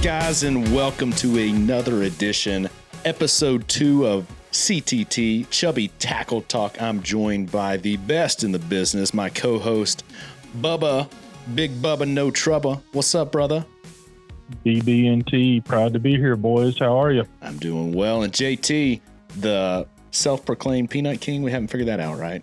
guys, and welcome to another edition, episode 2 of CTT, Chubby Tackle Talk. I'm joined by the best in the business, my co-host, Bubba, Big Bubba No Trouble. What's up, brother? BB&T, proud to be here, boys. How are you? I'm doing well. And JT, the self-proclaimed Peanut King, we haven't figured that out, right?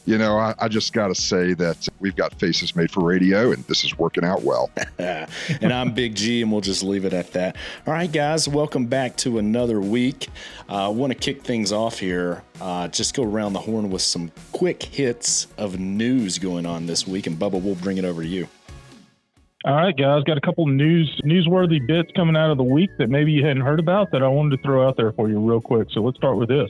You know, I just got to say that we've got faces made for radio, and this is working out well. And I'm Big G, and we'll just leave it at that. All right, guys, welcome back to another week. I want to kick things off here. Just go around the horn with some quick hits of news going on this week, and Bubba, we'll bring it over to you. All right, guys, got a couple newsworthy bits coming out of the week that maybe you hadn't heard about that I wanted to throw out there for you real quick. So let's start with this.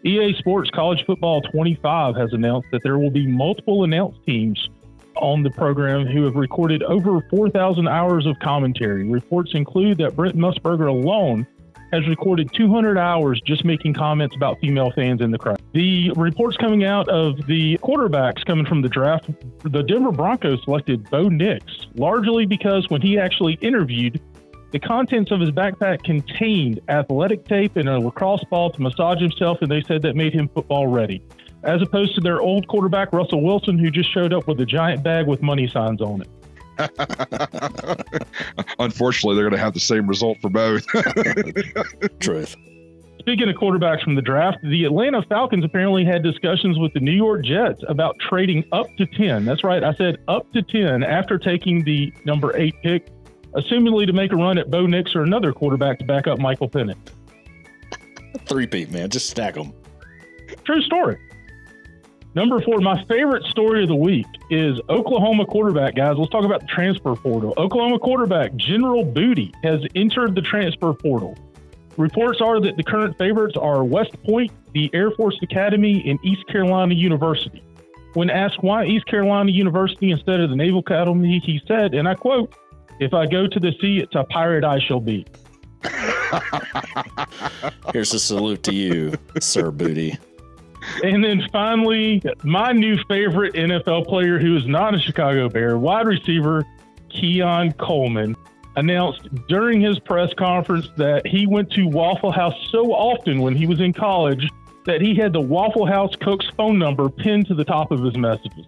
EA Sports College Football 25 has announced that there will be multiple announced teams on the program who have recorded over 4,000 hours of commentary. Reports include that Brent Musburger alone has recorded 200 hours just making comments about female fans in the crowd. The reports coming out of the quarterbacks coming from the draft, the Denver Broncos selected Bo Nix, largely because when he actually interviewed, the contents of his backpack contained athletic tape and a lacrosse ball to massage himself, and they said that made him football ready, as opposed to their old quarterback, Russell Wilson, who just showed up with a giant bag with money signs on it. Unfortunately, they're going to have the same result for both. Truth. Speaking of quarterbacks from the draft, the Atlanta Falcons apparently had discussions with the New York Jets about trading up to 10. That's right, I said up to 10 after taking the number 8 pick, assumingly to make a run at Bo Nix or another quarterback to back up Michael Penix. 3-peat, man. Just stack them. True story. Number 4, my favorite story of the week is Oklahoma quarterback, guys. Let's talk about the transfer portal. Oklahoma quarterback General Booty has entered the transfer portal. Reports are that the current favorites are West Point, the Air Force Academy, and East Carolina University. When asked why East Carolina University instead of the Naval Academy, he said, and I quote, "If I go to the sea, it's a pirate I shall be." Here's a salute to you, Sir Booty. And then finally, my new favorite NFL player who is not a Chicago Bear, wide receiver Keon Coleman, announced during his press conference that he went to Waffle House so often when he was in college that he had the Waffle House cook's phone number pinned to the top of his messages.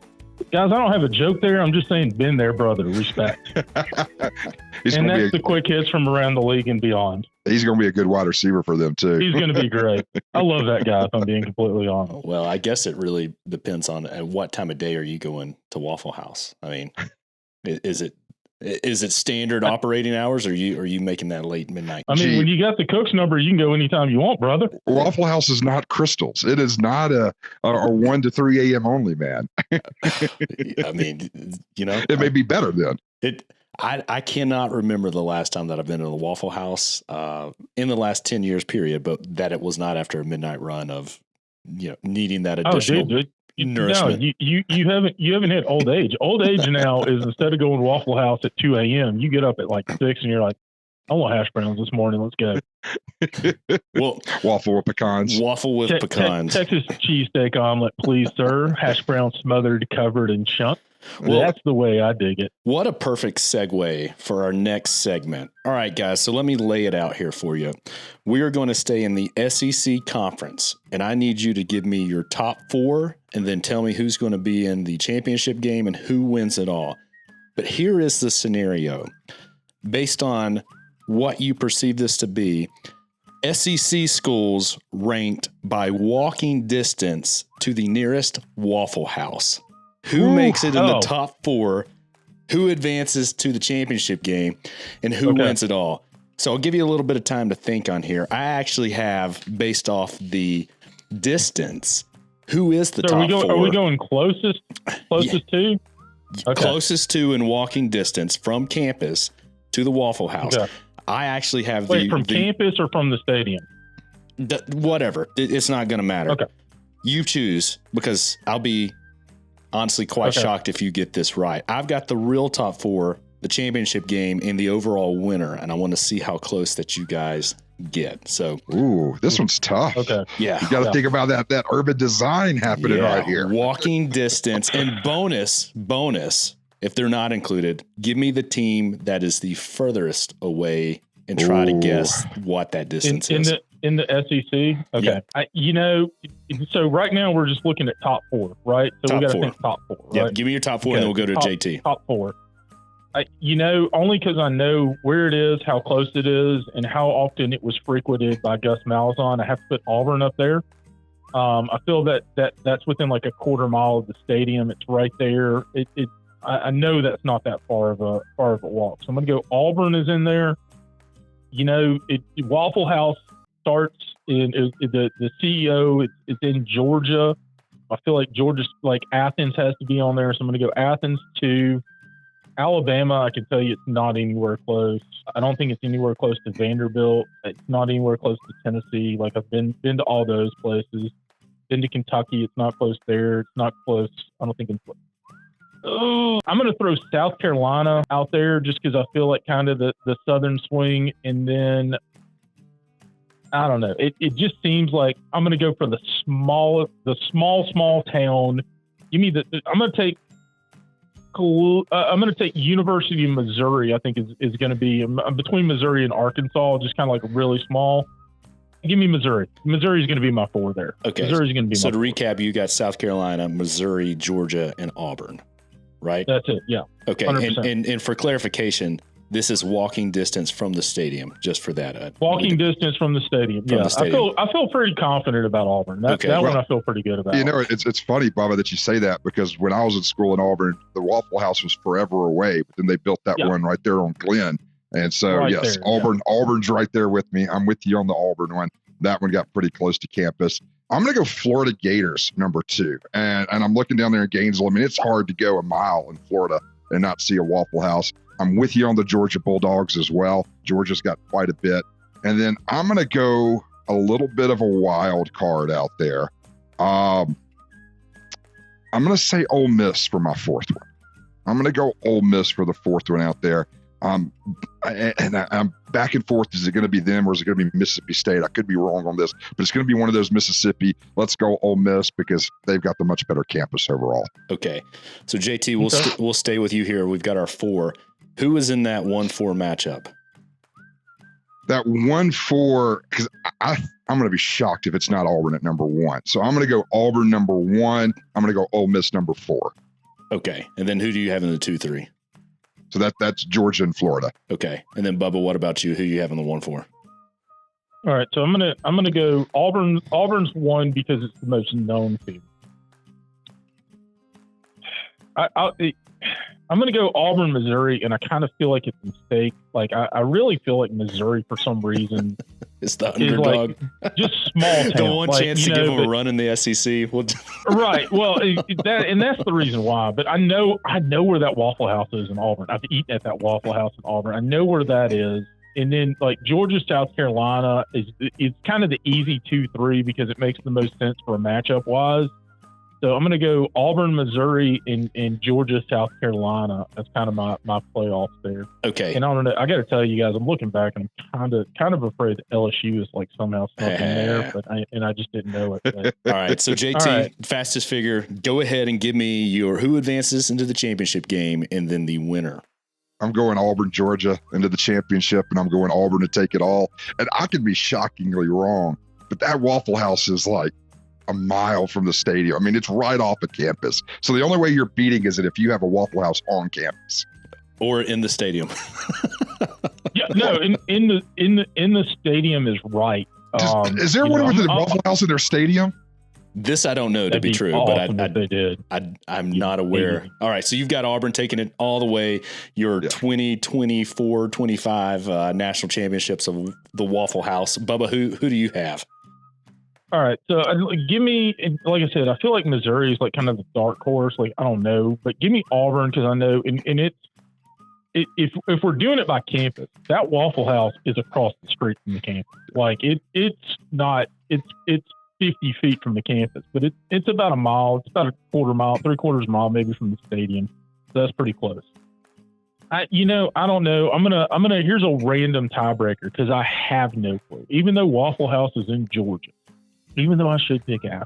Guys, I don't have a joke there. I'm just saying, been there, brother. Respect. And that's the quick hits from around the league and beyond. He's going to be a good wide receiver for them, too. He's going to be great. I love that guy, if I'm being completely honest. Well, I guess it really depends on at what time of day are you going to Waffle House. I mean, is it standard operating hours, or are you making that late midnight? I mean, when you got the cook's number, you can go anytime you want, brother. Waffle House is not Crystals. It is not a 1 to 3 a.m. only, man. I mean, you know, it may be better then. I cannot remember the last time that I've been to the Waffle House in the last 10 years period, but that it was not after a midnight run of, you know, needing that additional nourishment. No, you haven't hit old age. Old age now is instead of going Waffle House at 2 a.m., you get up at like 6 and you're like, I want hash browns this morning. Let's go. Well, waffle with pecans. Waffle with pecans. Texas cheesesteak omelet, please, sir. Hash brown smothered, covered in chunk. Well, that's the way I dig it. What a perfect segue for our next segment. All right, guys, so let me lay it out here for you. We are going to stay in the SEC conference, and I need you to give me your top 4 and then tell me who's going to be in the championship game and who wins it all. But here is the scenario. Based on what you perceive this to be, SEC schools ranked by walking distance to the nearest Waffle House. Who makes it in the top 4, who advances to the championship game, and who wins it all? So I'll give you a little bit of time to think on here. I actually have, based off the distance, who is the top 4. Are we going closest to? Okay. Closest to in walking distance from campus to the Waffle House. Okay. I actually have from campus or from the stadium? Whatever. It's not going to matter. Okay. You choose, because I'll be honestly quite shocked if you get this right. I've got the real top 4, the championship game, and the overall winner, and I want to see how close that you guys get. So, ooh, this one's tough. Okay, yeah, you got to think about that urban design happening right here. Walking distance, and bonus. if they're not included, give me the team that is the furthest away and try to guess what that distance is. In the SEC? Okay. Yeah. So right now we're just looking at top 4, right? So we got to think top 4, right? Yeah, give me your top 4 and then we'll go to JT. Top 4. Only because I know where it is, how close it is, and how often it was frequented by Gus Malzahn, I have to put Auburn up there. I feel that's within like a quarter mile of the stadium. It's right there. I know that's not that far of a walk. So I'm going to go Auburn is in there. Waffle House starts in the CEO. It's in Georgia. I feel like Georgia's like Athens has to be on there. So I'm going to go Athens 2. Alabama, I can tell you it's not anywhere close. I don't think it's anywhere close to Vanderbilt. It's not anywhere close to Tennessee. Like I've been to all those places. Been to Kentucky. It's not close there. It's not close. I don't think it's close. Oh, I'm going to throw South Carolina out there just because I feel like kind of the southern swing. And then, I don't know. It just seems like I'm going to go for the small town. Give me I'm going to take University of Missouri. I think is going to be between Missouri and Arkansas, just kind of like really small. Give me Missouri. Missouri is going to be my 4 there. Okay. Missouri's going to be so my to 4. recap, you got South Carolina, Missouri, Georgia, and Auburn, right? That's it. Yeah. Okay. And for clarification, this is walking distance from the stadium, just for that. Walking distance from the stadium. From yeah. the stadium. I feel pretty confident about Auburn. That one I feel pretty good about. It's funny, Bubba, that you say that, because when I was in school in Auburn, the Waffle House was forever away, but then they built that one right there on Glen. And so, right yes, there, Auburn's right there with me. I'm with you on the Auburn one. That one got pretty close to campus. I'm going to go Florida Gators, number 2. And I'm looking down there in Gainesville. I mean, it's hard to go a mile in Florida and not see a Waffle House. I'm with you on the Georgia Bulldogs as well. Georgia's got quite a bit. And then I'm going to go a little bit of a wild card out there. I'm going to say Ole Miss for my 4th one. I'm going to go Ole Miss for the 4th one out there. I'm back and forth. Is it going to be them or is it going to be Mississippi State? I could be wrong on this, but it's going to be one of those Mississippi. Let's go Ole Miss because they've got the much better campus overall. Okay. So JT, we'll stay with you here. We've got our 4. Who is in that 1-4 matchup? That 1-4, because I'm going to be shocked if it's not Auburn at number 1. So I'm going to go Auburn number 1. I'm going to go Ole Miss number 4. Okay. And then who do you have in the 2-3? So that's Georgia and Florida. Okay. And then Bubba, what about you? Who you have in the 1-4? All right. So I'm gonna go Auburn. Auburn's 1 because it's the most known team. I'm going to go Auburn, Missouri, and I kind of feel like it's a mistake. Like, I really feel like Missouri, for some reason, is the underdog. Like, just small town. The one chance to give them a run in the SEC. Right. Well, that's the reason why. But I know where that Waffle House is in Auburn. I've eaten at that Waffle House in Auburn. I know where that is. And then, like, Georgia, South Carolina is kind of the easy 2-3 because it makes the most sense for a matchup-wise. So I'm going to go Auburn, Missouri, and Georgia, South Carolina. That's kind of my playoffs there. Okay. And I don't know. I got to tell you guys, I'm looking back and I'm kind of afraid that LSU is like somehow stuck in there, but I just didn't know it. But. All right. So JT, fastest figure. Go ahead and give me your who advances into the championship game and then the winner. I'm going Auburn, Georgia into the championship, and I'm going Auburn to take it all. And I could be shockingly wrong, but that Waffle House is like a mile from the stadium. I mean, it's right off of campus. So the only way you're beating is that if you have a Waffle House on campus or in the stadium. Yeah, no, in the stadium is right. Is there one with a Waffle House in their stadium? This I don't know to be true, awesome, but they did. I'm not aware. All right, so you've got Auburn taking it all the way. Your 20, 24, 25 national championships of the Waffle House. Bubba, who do you have? All right, so give me, like I said, I feel like Missouri is like kind of the dark horse. Like, I don't know, but give me Auburn because I know, and if we're doing it by campus, that Waffle House is across the street from the campus. Like it's 50 feet from the campus, but it's about a mile. It's about a quarter mile, 3/4 mile maybe from the stadium. So that's pretty close. I don't know. I'm gonna. Here's a random tiebreaker because I have no clue. Even though Waffle House is in Georgia, even though I should pick Athens,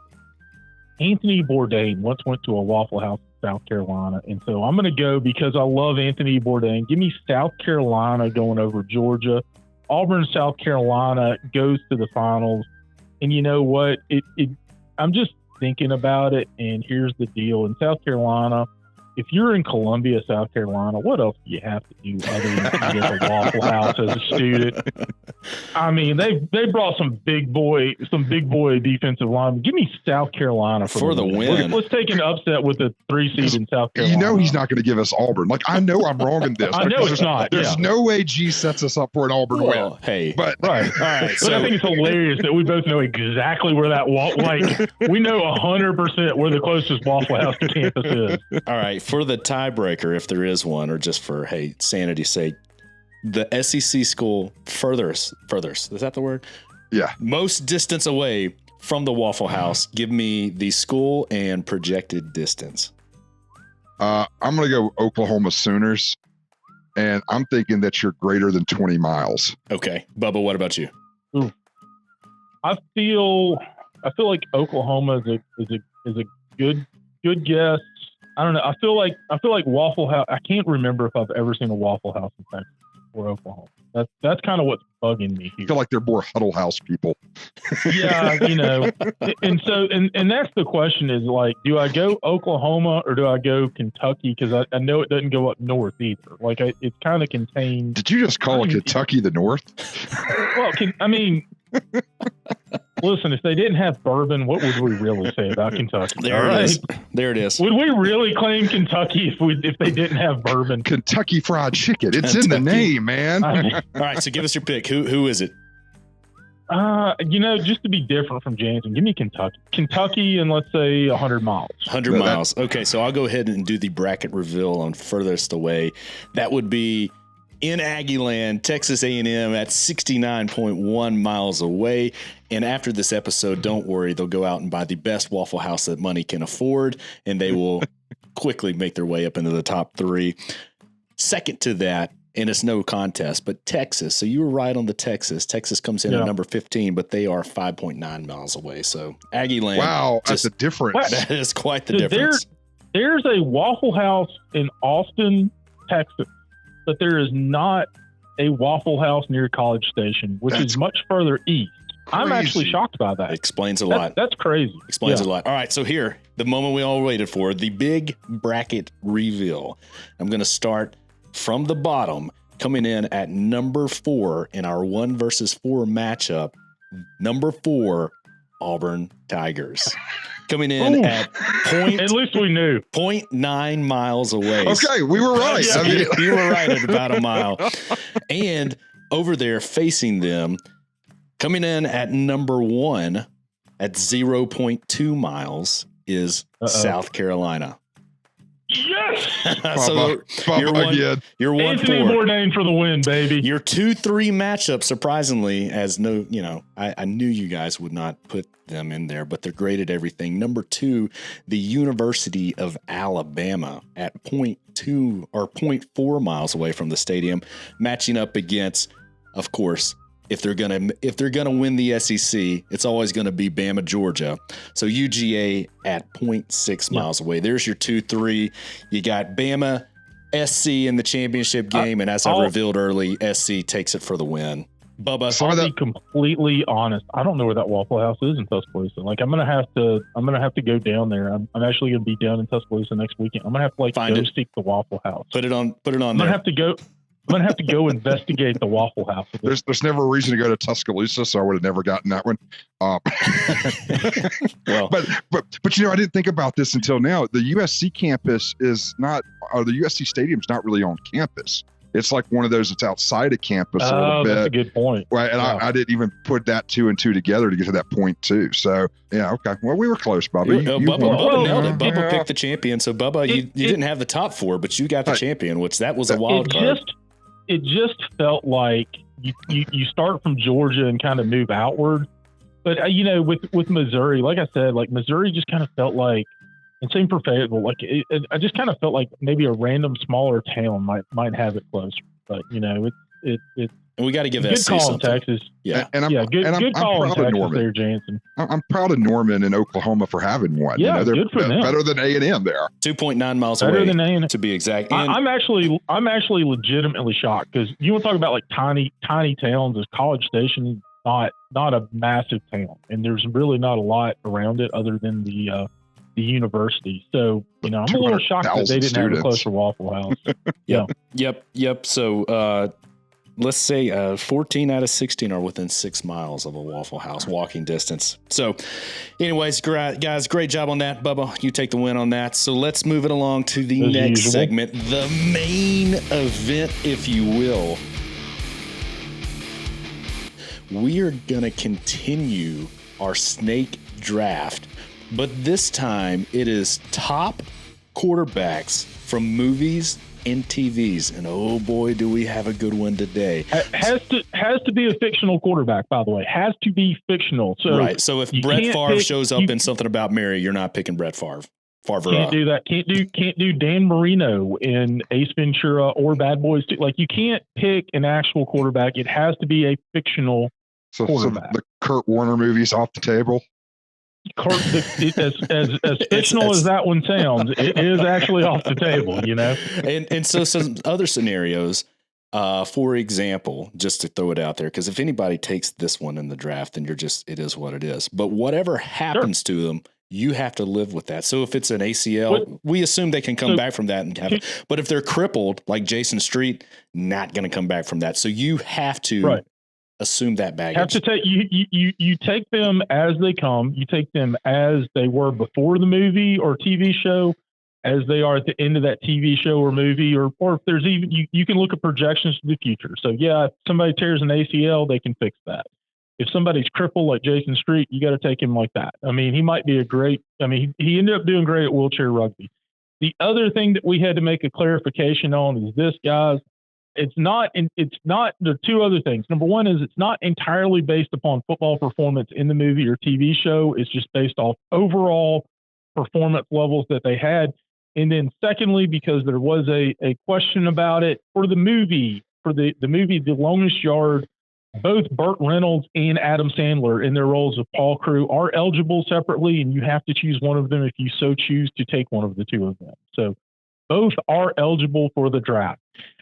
Anthony Bourdain once went to a Waffle House South Carolina. And so I'm going to go, because I love Anthony Bourdain. Give me South Carolina going over Georgia. Auburn, South Carolina goes to the finals. And you know what? I'm just thinking about it, and here's the deal. In South Carolina, if you're in Columbia, South Carolina, what else do you have to do other than eat at the Waffle House as a student? I mean, they brought some big boy defensive linemen. Give me South Carolina for the win. Let's take an upset with the 3 seed in South Carolina. You know he's not going to give us Auburn. Like, I know I'm wrong in this. I know it's not. There's no way G sets us up for an Auburn win. Hey, but right. All right. But I think it's hilarious that we both know exactly where that we know 100% where the closest Waffle House to campus is. All right. For the tiebreaker, if there is one, or just for sanity's sake, the SEC school furthest, is that the word? Yeah. Most distance away from the Waffle House. Give me the school and projected distance. I'm going to go Oklahoma Sooners, and I'm thinking that you're greater than 20 miles. Okay. Bubba, what about you? Ooh. I feel like Oklahoma is a good guess. I don't know. I feel like Waffle House. I can't remember if I've ever seen a Waffle House in Texas or Oklahoma. That's kind of what's bugging me here. I feel like they're more Huddle House people. Yeah, and that's the question is, like, do I go Oklahoma or do I go Kentucky? Because I know it doesn't go up north either. Like, it's kind of contained. Did you just call Kentucky the North? Well, listen, if they didn't have bourbon, what would we really say about Kentucky? There it is. There it is. Would we really claim Kentucky if they didn't have bourbon? Kentucky Fried Chicken. It's in the name, man. All right, so give us your pick. Who is it? Just to be different from Jansen, give me Kentucky. Kentucky, and let's say 100 miles. 100 miles. Okay, so I'll go ahead and do the bracket reveal on furthest away. That would be in Aggieland, Texas A&M at 69.1 miles away. And after this episode, don't worry, they'll go out and buy the best Waffle House that money can afford, and they will quickly make their way up into the top 3. Second to that, and it's no contest, but Texas. So you were right on the Texas. Texas comes in at number 15, but they are 5.9 miles away. So Aggieland. Wow, that's a difference. That is quite the difference. There's a Waffle House in Austin, Texas, but there is not a Waffle House near College Station, which is much further east. Crazy. I'm actually shocked by that. Explains a lot. That's crazy. Explains a lot. All right, so here, the moment we all waited for, the big bracket reveal. I'm going to start from the bottom, coming in at number 4 in our 1 versus 4 matchup. Number 4, Auburn Tigers. Coming in at at least we knew 0.9 miles away. Okay, we were right. You were right at about a mile. And over there facing them, coming in at number 1 at 0.2 miles is South Carolina. Yes. So you're 1-4. Anthony Bourdain for the win, baby. Your 2-3 matchup, surprisingly, I knew you guys would not put them in there, but they're great at everything. Number 2, the University of Alabama at 0.2 or 0.4 miles away from the stadium, matching up against, of course, if they're gonna win the SEC, it's always gonna be Bama, Georgia. So UGA at 0.6 miles away. There's your 2-3. You got Bama, SC in the championship game, and as I revealed early, SC takes it for the win. Bubba, I'll be completely honest. I don't know where that Waffle House is in Tuscaloosa. Like, I'm gonna have to go down there. I'm actually gonna be down in Tuscaloosa next weekend. I'm gonna have to seek the Waffle House. Put it on. I'm gonna have to go. I'm going to have to go investigate the Waffle House. There's never a reason to go to Tuscaloosa, so I would have never gotten that one. Well, but I didn't think about this until now. The USC campus is not, or the USC stadium's not really on campus. It's like one of those that's outside of campus a little bit. That's a good point. Right, and I didn't even put that 2 and 2 together to get to that point too. So yeah, okay. Well, we were close, Bubba. Bubba nailed it. Bubba picked the champion. So Bubba, you didn't have the top 4, but you got the champion, which that was a wild card. It just felt like you start from Georgia and kind of move outward. But, with Missouri, like I said, like Missouri just kind of felt like, and same for Fayetteville, like I just kind of felt like maybe a random smaller town might have it closer. But, And we got to give good SC call something. in Texas. Yeah. And I'm good call in proud of Texas Norman. there, Jansen. I'm proud of Norman in Oklahoma for having one. Yeah, they're good for them. better than A&M there. 2.9 miles Better away, than A&M. to be exact. And I'm actually legitimately shocked because you want to talk about like tiny towns. As College Station is not a massive town, and there's really not a lot around it other than the university. So I'm a little shocked that they didn't have a closer Waffle House. Yep. So let's say 14 out of 16 are within 6 miles of a Waffle House walking distance. So anyways, guys, great job on that. Bubba, you take the win on that. So let's move it along to the next segment, the main event, if you will. We are going to continue our snake draft, but this time it is top quarterbacks from movies and TVs. And oh boy, do we have a good one today. Has to be a fictional quarterback, by the way. Has to be fictional. So right. So if Brett Favre shows up in Something About Mary, you're not picking Brett Favre. Can't do that. Can't do Dan Marino in Ace Ventura or Bad Boys 2. Like, you can't pick an actual quarterback. It has to be a fictional quarterback. So the Kurt Warner movie's off the table. As fictional as that one sounds, it is actually off the table, And so some other scenarios, for example, just to throw it out there, because if anybody takes this one in the draft, then it is what it is. But whatever happens to them, you have to live with that. So if it's an ACL, we assume they can come back from that and have it. But if they're crippled, like Jason Street, not going to come back from that. So you have to assume that baggage. Have to take you take them as they come. You take them as they were before the movie or TV show, as they are at the end of that TV show or movie, or if there's even you can look at projections to the future. So if somebody tears an ACL, they can fix that. If somebody's crippled like Jason Street, you got to take him like that. I mean, he might be he ended up doing great at wheelchair rugby. The other thing that we had to make a clarification on is this, guys. It's not the two other things. Number one is it's not entirely based upon football performance in the movie or TV show. It's just based off overall performance levels that they had. And then secondly, because there was a question about it for the movie, The Longest Yard, both Burt Reynolds and Adam Sandler in their roles of Paul Crewe are eligible separately, and you have to choose one of them if you so choose to take one of the two of them. So both are eligible for the draft.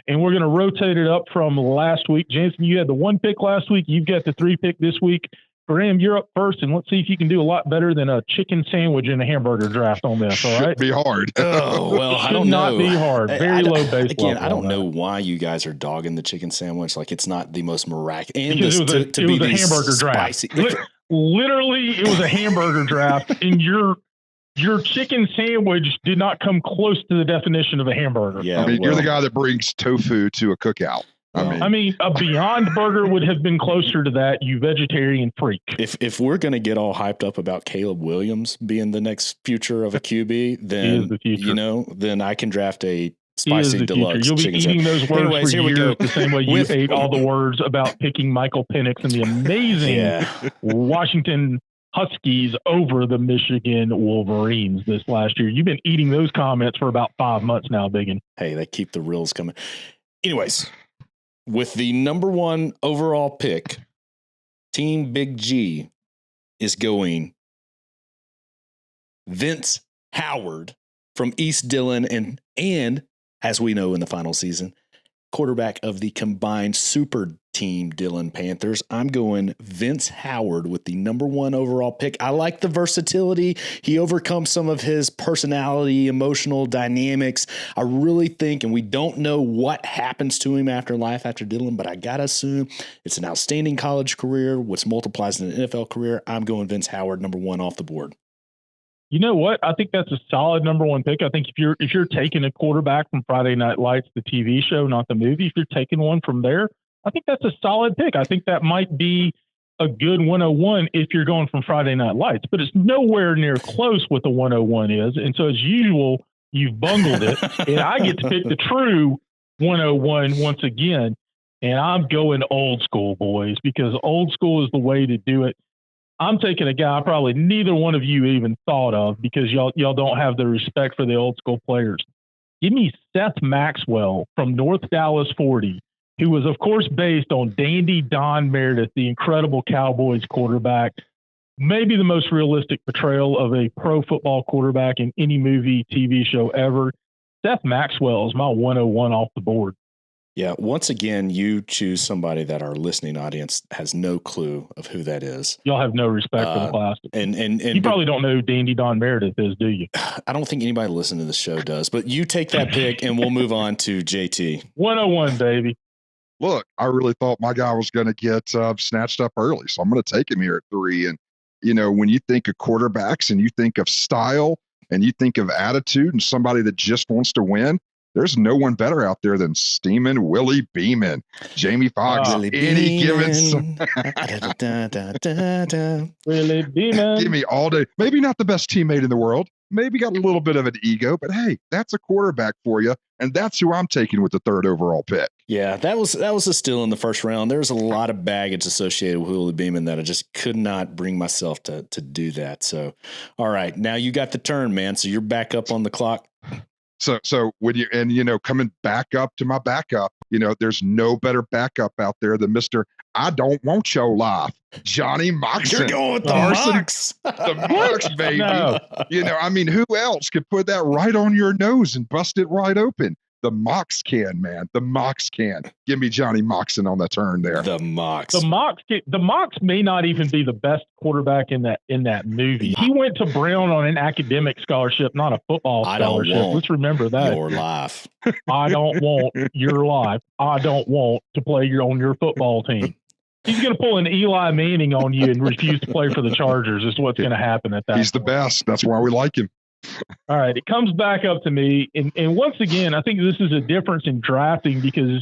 And we're going to rotate it up from last week. Jansen, you had the 1 pick last week. You've got the 3 pick this week. Graham, you're up first, and let's see if you can do a lot better than a chicken sandwich in a hamburger draft on this, all right? Should be hard. Oh, well, I don't know. Should not be hard. Very low base level. Again, I don't know why you guys are dogging the chicken sandwich. Like, it's not the most miraculous. Because it was a hamburger spicy draft. Literally, it was a hamburger draft, and your chicken sandwich did not come close to the definition of a hamburger. Yeah, you're the guy that brings tofu to a cookout. I mean, a Beyond Burger would have been closer to that, you vegetarian freak. If we're going to get all hyped up about Caleb Williams being the next future of a QB, then then I can draft a spicy deluxe. You'll be eating those words for years the same way you ate all the words about picking Michael Penix and the amazing Washington Huskies over the Michigan Wolverines this last year. You've been eating those comments for about 5 months now, Biggin. Hey, they keep the reels coming. Anyways, with the number 1 overall pick, Team Big G is going Vince Howard from East Dillon and as we know in the final season, quarterback of the combined super team Dillon Panthers. I'm going Vince Howard with the number 1 overall pick. I like the versatility. He overcomes some of his personality, emotional dynamics. I really think, and we don't know what happens to him after life after Dillon, but I got to assume it's an outstanding college career, which multiplies in an NFL career. I'm going Vince Howard, number 1 off the board. You know what? I think that's a solid number 1 pick. I think if you're taking a quarterback from Friday Night Lights, the TV show, not the movie, if you're taking one from there, I think that's a solid pick. I think that might be a good 101 if you're going from Friday Night Lights, but it's nowhere near close what the 101 is. And so as usual, you've bungled it, and I get to pick the true 101 once again. And I'm going old school, boys, because old school is the way to do it. I'm taking a guy probably neither one of you even thought of because y'all don't have the respect for the old school players. Give me Seth Maxwell from North Dallas 40. who was, of course, based on Dandy Don Meredith, the incredible Cowboys quarterback. Maybe the most realistic portrayal of a pro football quarterback in any movie, TV show ever. Seth Maxwell is my 101 off the board. Yeah, once again, you choose somebody that our listening audience has no clue of who that is. Y'all have no respect for the classic. And you probably don't know who Dandy Don Meredith is, do you? I don't think anybody listening to the show does, but you take that pick and we'll move on to JT. 101, baby. Look, I really thought my guy was going to get snatched up early, so I'm going to take him here at 3. And, you know, when you think of quarterbacks and you think of style and you think of attitude and somebody that just wants to win, there's no one better out there than Steamin' Willie Beeman. Jamie Foxx, any given. Willie Beeman. Give me all day. Maybe not the best teammate in the world. Maybe got a little bit of an ego, but hey, that's a quarterback for you. And that's who I'm taking with the 3rd overall pick. Yeah, that was a steal in the first round. There was a lot of baggage associated with Willie Beeman that I just could not bring myself to do that. So, all right, now you got the turn, man. So you're back up on the clock. So when coming back up to my backup, there's no better backup out there than Mr. I don't want your life, Johnny Moxon. You're going with the Mox. The Mox, baby. No. Who else could put that right on your nose and bust it right open? The Mox can, man. The Mox can. Give me Johnny Moxon on the turn there. The Mox. The Mox may not even be the best quarterback in that movie. He went to Brown on an academic scholarship, not a football scholarship. Let's remember that. Your life. I don't want your life. I don't want to play on your football team. He's going to pull an Eli Manning on you and refuse to play for the Chargers. Is what's going to happen at that. He's point. The best. That's why we like him. All right, it comes back up to me, and once again, I think this is a difference in drafting because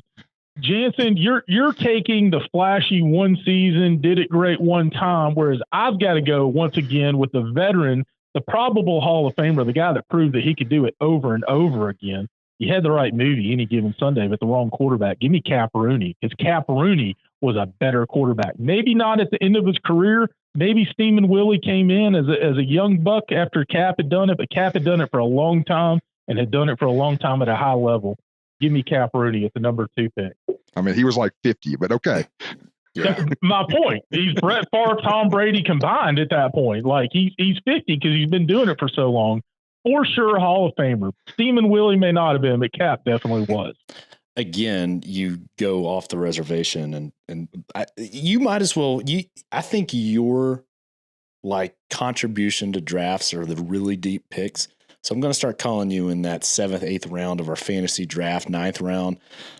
Jansen, you're taking the flashy one season, did it great one time, whereas I've got to go once again with the veteran, the probable Hall of Famer, the guy that proved that he could do it over and over again. You had the right movie any given Sunday, but the wrong quarterback. Give me Cap Rooney, because Cap Rooney was a better quarterback. Maybe not at the end of his career. Maybe Steamin' Willie came in as a young buck after Cap had done it, but Cap had done it for a long time and had done it for a long time at a high level. Give me Cap Rooney at the number 2 pick. He was like 50, but okay. Yeah. My point. He's Brett Favre, Tom Brady combined at that point. Like he's 50 because he's been doing it for so long. For sure, Hall of Famer. Steamin' Willie may not have been, but Cap definitely was. Again, you go off the reservation and you might as well. I think your contribution to drafts are the really deep picks. So I'm going to start calling you in that 7th, 8th round of our fantasy draft, 9th round.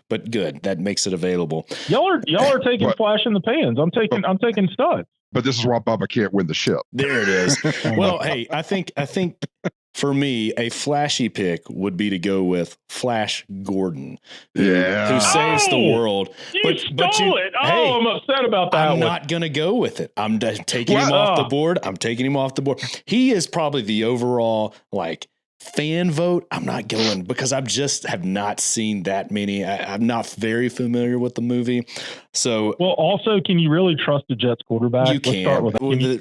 But good, that makes it available. Y'all are taking flash in the pans. I'm taking studs. But this is why Bubba can't win the ship. There it is. Well, hey, I think for me, a flashy pick would be to go with Flash Gordon, who saves the world. You stole it. I'm upset about that. I'm not going to go with it. I'm taking him off the board. He is probably the overall fan vote. I'm not going because I just have not seen that many. I'm not very familiar with the movie. So, well, also, can you really trust the Jets quarterback? You can.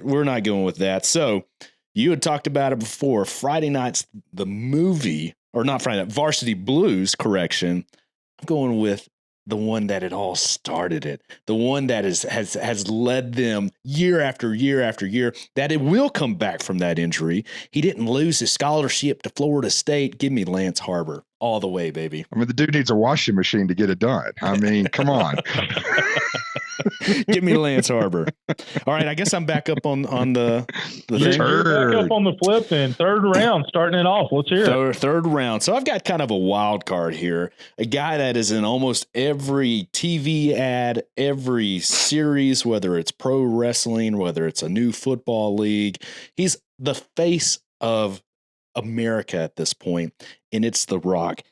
We're not going with that. So, you had talked about it before. Friday Night's the movie, or not Friday Night, Varsity Blues, correction. I'm going with the one that it all started it. The one that has led them year after year after year, that it will come back from that injury. He didn't lose his scholarship to Florida State. Give me Lance Harbor all the way, baby. The dude needs a washing machine to get it done. Come on. Give me Lance Harbor. All right, I guess I'm back up on the thing. You're back up on the flip then. 3rd round, starting it off. Let's hear it. Third round. So I've got kind of a wild card here. A guy that is in almost every TV ad, every series, whether it's pro wrestling, whether it's a new football league. He's the face of America at this point, and it's The Rock.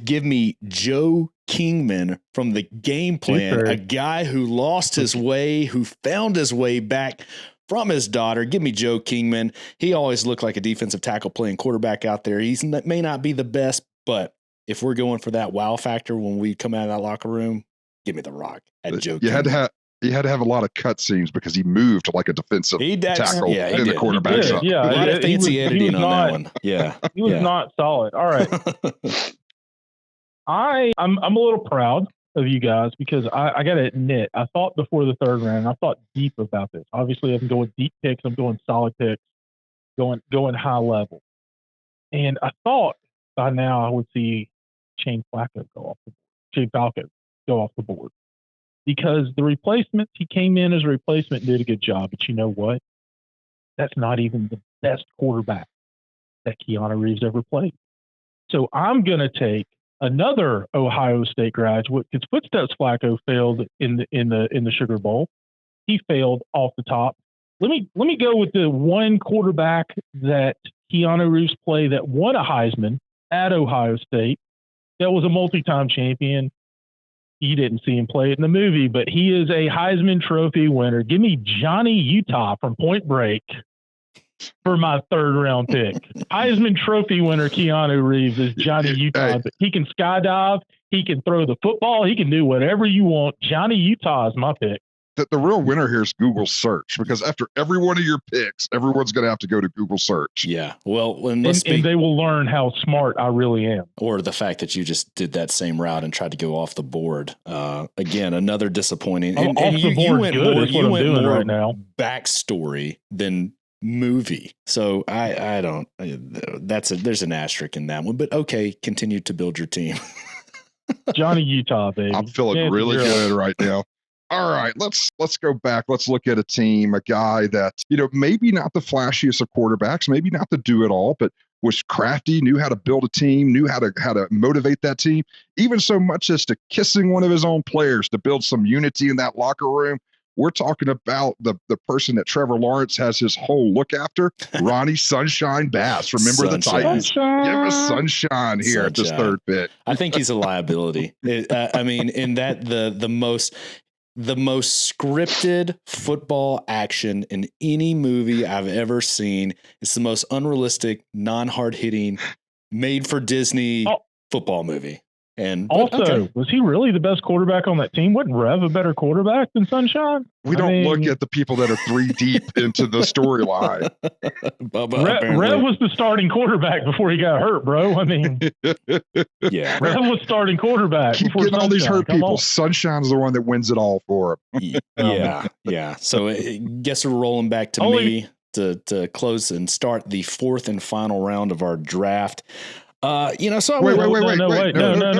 Give me Joe Kingman from The Game Plan, a guy who lost his way, who found his way back from his daughter. Give me Joe Kingman. He always looked like a defensive tackle playing quarterback out there. He may not be the best, but if we're going for that wow factor when we come out of that locker room, give me The Rock at Joe Kingman. He had to have a lot of cut scenes because he moved like a defensive tackle in the quarterback's up. Yeah, a lot of fancy editing on that one. Yeah, he was not solid. All right. I'm a little proud of you guys because I got to admit, I thought before the third round, I thought deep about this. Obviously, I'm going deep picks. I'm going solid picks, going high level. And I thought by now I would see Shane Falco go off the board because the replacement, he came in as a replacement and did a good job. But you know what? That's not even the best quarterback that Keanu Reeves ever played. So I'm going to take another Ohio State graduate because Footsteps Flacco failed in the Sugar Bowl. He failed off the top. Let me go with the one quarterback that Keanu Reeves played that won a Heisman at Ohio State. That was a multi-time champion. You didn't see him play it in the movie, but he is a Heisman Trophy winner. Give me Johnny Utah from Point Break for my third round pick. Heisman Trophy winner Keanu Reeves is Johnny Utah. But he can skydive. He can throw the football. He can do whatever you want. Johnny Utah is my pick. The real winner here is Google search because after every one of your picks, everyone's going to have to go to Google search. Yeah. Well, and they will learn how smart I really am. Or the fact that you just did that same route and tried to go off the board. Again, another disappointing. And you went more right now backstory than movie. So I don't, there's an asterisk in that one, but okay. Continue to build your team. Johnny Utah, baby. I'm feeling really good right now. All right, let's go back. Let's look at a team, a guy that, maybe not the flashiest of quarterbacks, maybe not the do-it-all, but was crafty, knew how to build a team, knew how to motivate that team, even so much as to kissing one of his own players to build some unity in that locker room. We're talking about the person that Trevor Lawrence has his whole look after, Ronnie Sunshine Bass. Remember the Titans? Give us Sunshine here at this third pick. I think he's a liability. In that the most scripted football action in any movie I've ever seen. It's the most unrealistic, non-hard hitting, made for Disney football movie. And was he really the best quarterback on that team? Wasn't Rev a better quarterback than Sunshine? We don't look at the people that are 3 deep into the storyline. Rev was the starting quarterback before he got hurt, bro. Yeah. Rev was starting quarterback. Keep getting all these hurt people. Sunshine's the one that wins it all for him. Yeah. So I guess we're rolling back to me to close and start the fourth and final round of our draft. Wait. No,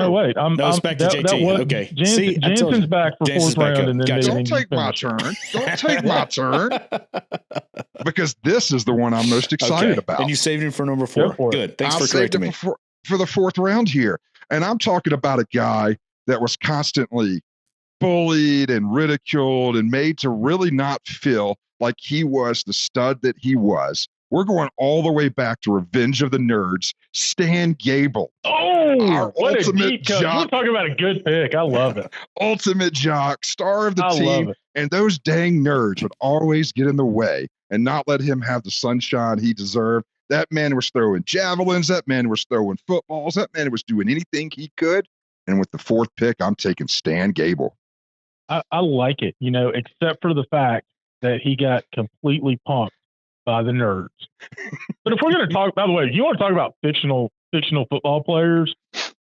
wait. It's back to JT. Okay. Jansen's back for fourth round. And then gotcha. Don't take my turn. Don't take my turn. Because this is the one I'm most excited about. And you saved him for number 4. Good. Thanks for correcting me. For the fourth round here. And I'm talking about a guy that was constantly bullied and ridiculed and made to really not feel like he was the stud that he was. We're going all the way back to Revenge of the Nerds, Stan Gable. Oh, what a deep cut. We're talking about a good pick. I love it. Ultimate jock, star of the team. And those dang nerds would always get in the way and not let him have the sunshine he deserved. That man was throwing javelins. That man was throwing footballs. That man was doing anything he could. And with the fourth pick, I'm taking Stan Gable. I like it, except for the fact that he got completely punked by the nerds. But if we're going to talk, by the way, if you want to talk about fictional football players,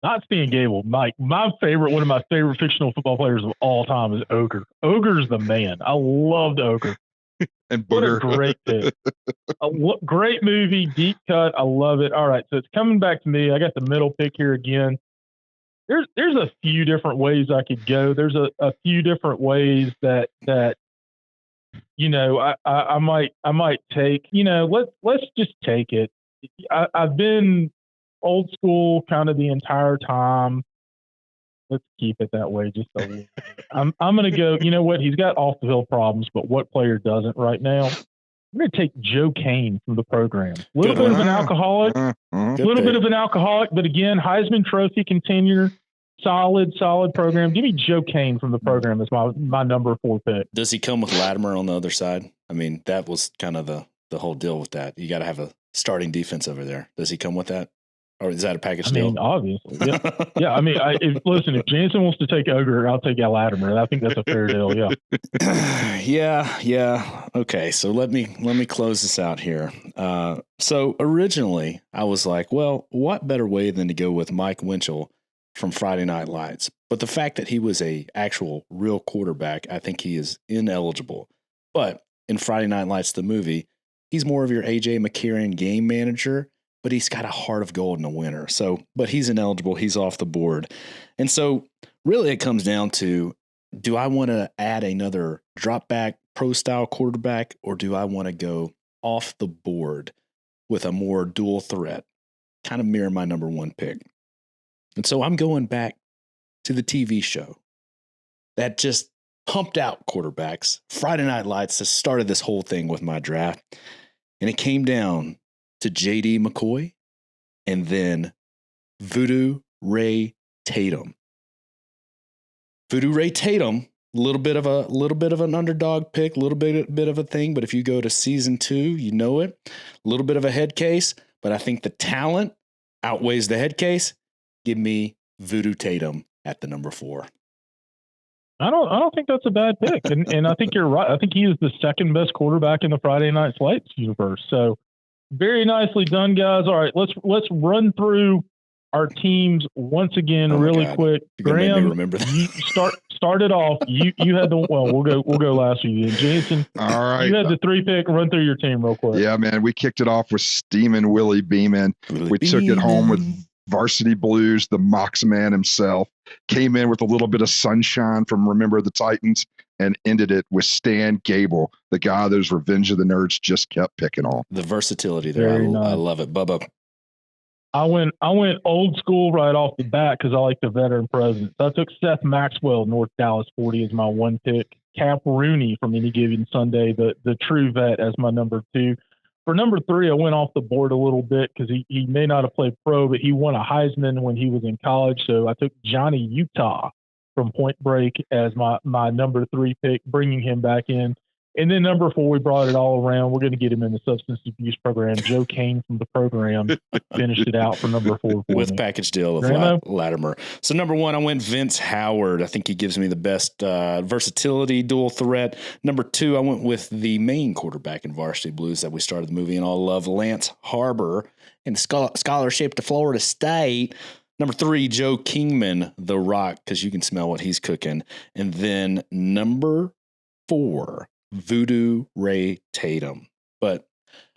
not Stan Gable. One of my favorite fictional football players of all time is Ogre. Ogre's the man. I loved Ogre. And Booger. What a great pick. Great movie, deep cut. I love it. All right, so it's coming back to me. I got the middle pick here again. There's a few different ways I could go. There's a few different ways that I might take, let's just take it. I've been old school kind of the entire time. Let's keep it that way. Just a little. I'm going to go, you know what? He's got off the field problems, but what player doesn't right now? I'm going to take Joe Kane from the program. A little bit of an alcoholic, but again, Heisman Trophy contender. Solid program. Give me Joe Kane from the program as my number 4 pick. Does he come with Latimer on the other side? That was kind of the whole deal with that. You got to have a starting defense over there. Does he come with that? Or is that a package deal? Obviously. Yeah. Yeah. If Jansen wants to take Ogre, I'll take Latimer. I think that's a fair deal. Yeah. Yeah. Okay. So let me close this out here. So originally I was like, well, what better way than to go with Mike Winchell from Friday Night Lights. But the fact that he was a actual real quarterback, I think he is ineligible. But in Friday Night Lights, the movie, he's more of your A.J. McCarron game manager, but he's got a heart of gold and a winner. So, but he's ineligible. He's off the board. And so really it comes down to, do I want to add another drop back pro style quarterback, or do I want to go off the board with a more dual threat, kind of mirror my number one pick? And so I'm going back to the TV show that just pumped out quarterbacks. Friday Night Lights has started this whole thing with my draft. And it came down to J.D. McCoy and then Voodoo Ray Tatum. Voodoo Ray Tatum, a little bit of an underdog pick, a little bit of a thing. But if you go to season 2, you know it. A little bit of a head case, but I think the talent outweighs the head case. Give me Voodoo Tatum at the number 4. I don't think that's a bad pick, and I think you're right. I think he is the second best quarterback in the Friday Night Lights universe. So very nicely done, guys. All right, let's run through our teams once again, really quick. Graham, remember that. You start it off. You had the we'll go last week. Jason, all right, you had the 3 pick. Run through your team real quick. Yeah, man, we kicked it off with Steamin' Willie Beeman. We took it home with Varsity Blues, the Mox Man himself. Came in with a little bit of sunshine from Remember the Titans and ended it with Stan Gable, the guy those Revenge of the Nerds just kept picking on. The versatility there, I love it. Bubba. I went old school right off the bat because I like the veteran presence. I took Seth Maxwell, North Dallas 40, as my 1 pick. Cap Rooney from Any Given Sunday, the true vet, as my number 2. For number 3, I went off the board a little bit because he may not have played pro, but he won a Heisman when he was in college. So I took Johnny Utah from Point Break as my number 3 pick, bringing him back in. And then number 4, we brought it all around. We're going to get him in the substance abuse program. Joe Kane from the program finished it out for number 4 with package deal of Latimer. So number 1, I went Vince Howard. I think he gives me the best versatility, dual threat. Number 2, I went with the main quarterback in Varsity Blues that we started the movie and all love, Lance Harbor, and scholarship to Florida State. Number 3, Joe Kingman, The Rock, because you can smell what he's cooking. And then number 4, Voodoo Ray Tatum. But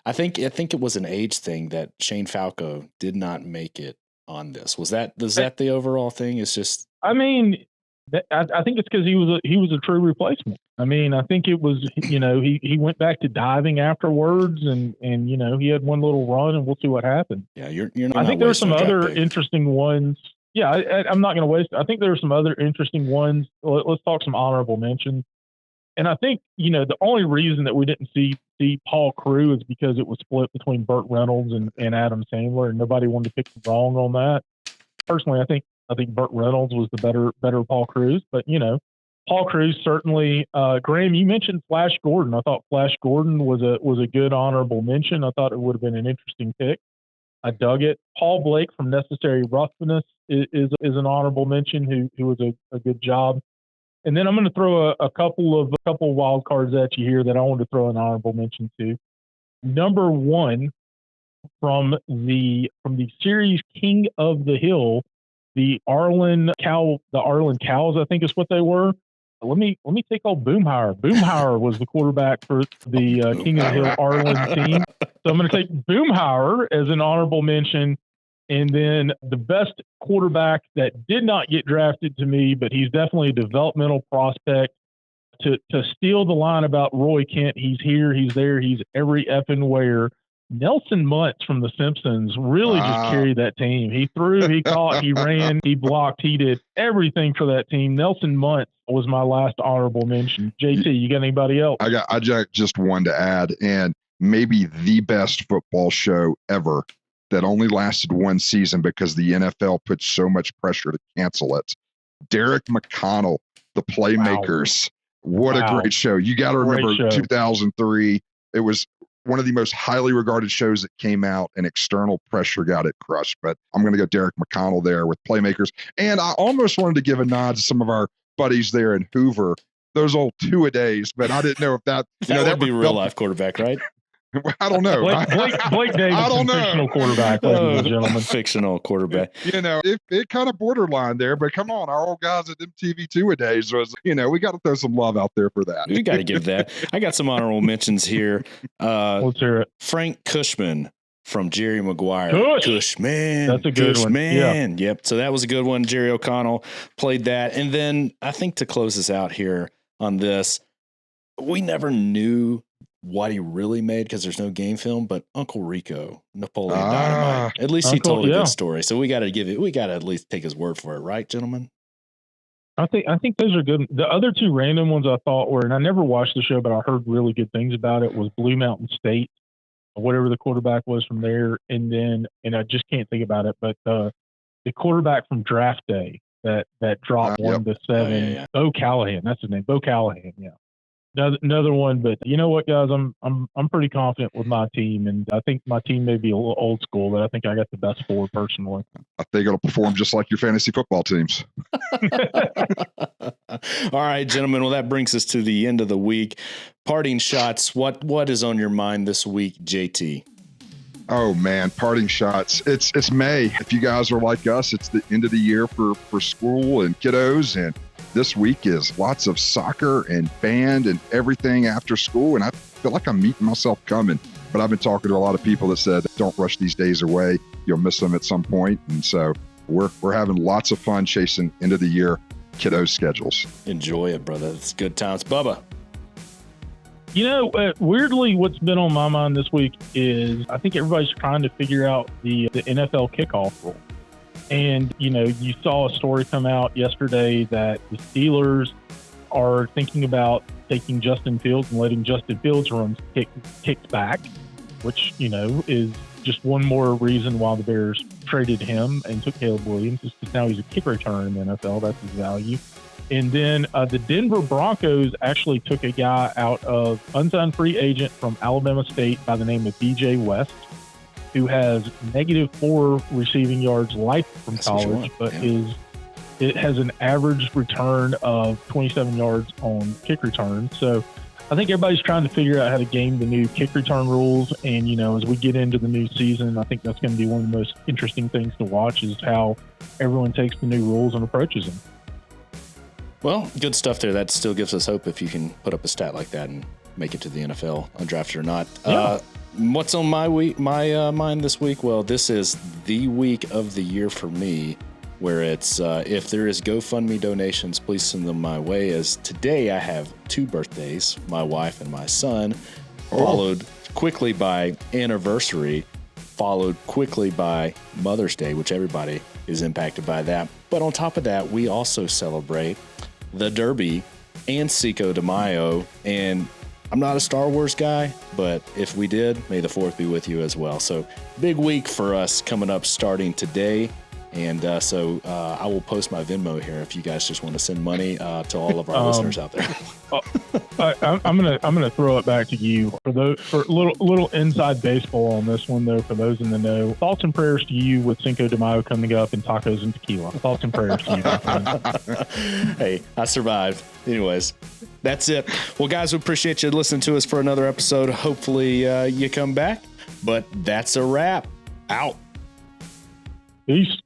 I think it was an age thing that Shane Falco did not make it on this. Was that the overall thing? It's just, I mean, I think it's because he was a true replacement. I mean, I think it was, he went back to diving afterwards and he had one little run and we'll see what happened. Yeah, you're not. I think there are some other interesting ones. Yeah, I'm not going to waste. I think there are some other interesting ones. Let's talk some honorable mentions. And I think, the only reason that we didn't see Paul Crewe is because it was split between Burt Reynolds and Adam Sandler, and nobody wanted to pick wrong on that. Personally, I think Burt Reynolds was the better Paul Crewe, but Paul Crewe certainly. Graham, you mentioned Flash Gordon. I thought Flash Gordon was a good honorable mention. I thought it would have been an interesting pick. I dug it. Paul Blake from Necessary Roughness is an honorable mention who was a good job. And then I'm going to throw a couple wild cards at you here that I want to throw an honorable mention to. Number 1 from the series King of the Hill, the Arlen Cows, I think is what they were. Let me take old Boomhauer. Boomhauer was the quarterback for the King of the Hill Arlen team. So I'm going to take Boomhauer as an honorable mention. And then the best quarterback that did not get drafted to me, but he's definitely a developmental prospect, to steal the line about Roy Kent. He's here, he's there, he's every effing where. Nelson Muntz from The Simpsons really just carried that team. He threw, he caught, he ran, he blocked, he did everything for that team. Nelson Muntz was my last honorable mention. JT, you got anybody else? I got just one to add, and maybe the best football show ever that only lasted 1 season because the NFL put so much pressure to cancel it. Derek McConnell, The Playmakers. Wow. What a great show. You got to remember 2003. It was one of the most highly regarded shows that came out, and external pressure got it crushed. But I'm going to go Derek McConnell there with Playmakers. And I almost wanted to give a nod to some of our buddies there in Hoover, those old 2-a-days, but I didn't know if that would be real life quarterback, right? I don't know. Blake Davis, I don't know. Fictional quarterback, ladies and gentlemen. Fictional quarterback. It kind of borderline there, but come on, our old guys at TV two-a-days was, we got to throw some love out there for that. We got to give that. I got some honorable mentions here. Let's hear it. Frank Cushman from Jerry Maguire. Cushman. That's a good one. Yeah. Yep. So that was a good one. Jerry O'Connell played that. And then I think to close us out here on this, we never knew what he really made because there's no game film, but Uncle Rico, Napoleon Dynamite. At least he told a good story. So we got to at least take his word for it, right, gentlemen? I think those are good. The other two random ones I thought were, and I never watched the show, but I heard really good things about it, was Blue Mountain State, whatever the quarterback was from there. And then, and I just can't think about it, but the quarterback from Draft Day that dropped 1-7, Bo Callahan, that's his name, Bo Callahan. Yeah. Another one, but you know what, guys, I'm pretty confident with my team, and I think my team may be a little old school, but I think I got the best four personally. I think it'll perform just like your fantasy football teams. All right, gentlemen. Well, that brings us to the end of the week. Parting shots. What is on your mind this week, JT? Oh man, parting shots. It's May. If you guys are like us, it's the end of the year for school and kiddos, and this week is lots of soccer and band and everything after school. And I feel like I'm meeting myself coming. But I've been talking to a lot of people that said, don't rush these days away. You'll miss them at some point. And so we're having lots of fun chasing end of the year kiddo schedules. Enjoy it, brother. It's good times. Bubba. Weirdly, what's been on my mind this week is I think everybody's trying to figure out the NFL kickoff rule. And, you saw a story come out yesterday that the Steelers are thinking about taking Justin Fields and letting Justin Fields run kicked back, which, is just one more reason why the Bears traded him and took Caleb Williams, is because now he's a kick returner in the NFL. That's his value. And then the Denver Broncos actually took a guy out of unsigned free agent from Alabama State by the name of DJ West, who has -4 receiving yards life from college, but it has an average return of 27 yards on kick return. So I think everybody's trying to figure out how to game the new kick return rules. And, as we get into the new season, I think that's going to be one of the most interesting things to watch, is how everyone takes the new rules and approaches them. Well, good stuff there. That still gives us hope if you can put up a stat like that and make it to the NFL, undrafted or not. Yeah. What's on my mind this week? Well, this is the week of the year for me, where it's if there is GoFundMe donations, please send them my way. As today I have 2 birthdays, my wife and my son, followed quickly by anniversary, followed quickly by Mother's Day, which everybody is impacted by that. But on top of that, we also celebrate the Derby and Cinco de Mayo, and I'm not a Star Wars guy, but if we did, may the 4th be with you as well. So big week for us coming up starting today. And so I will post my Venmo here if you guys just want to send money to all of our listeners out there. I'm gonna throw it back to you for a little inside baseball on this one, though. For those in the know, thoughts and prayers to you with Cinco de Mayo coming up and tacos and tequila. Thoughts and prayers to you, my friend. Hey, I survived. Anyways, that's it. Well, guys, we appreciate you listening to us for another episode. Hopefully you come back. But that's a wrap. Out. Peace.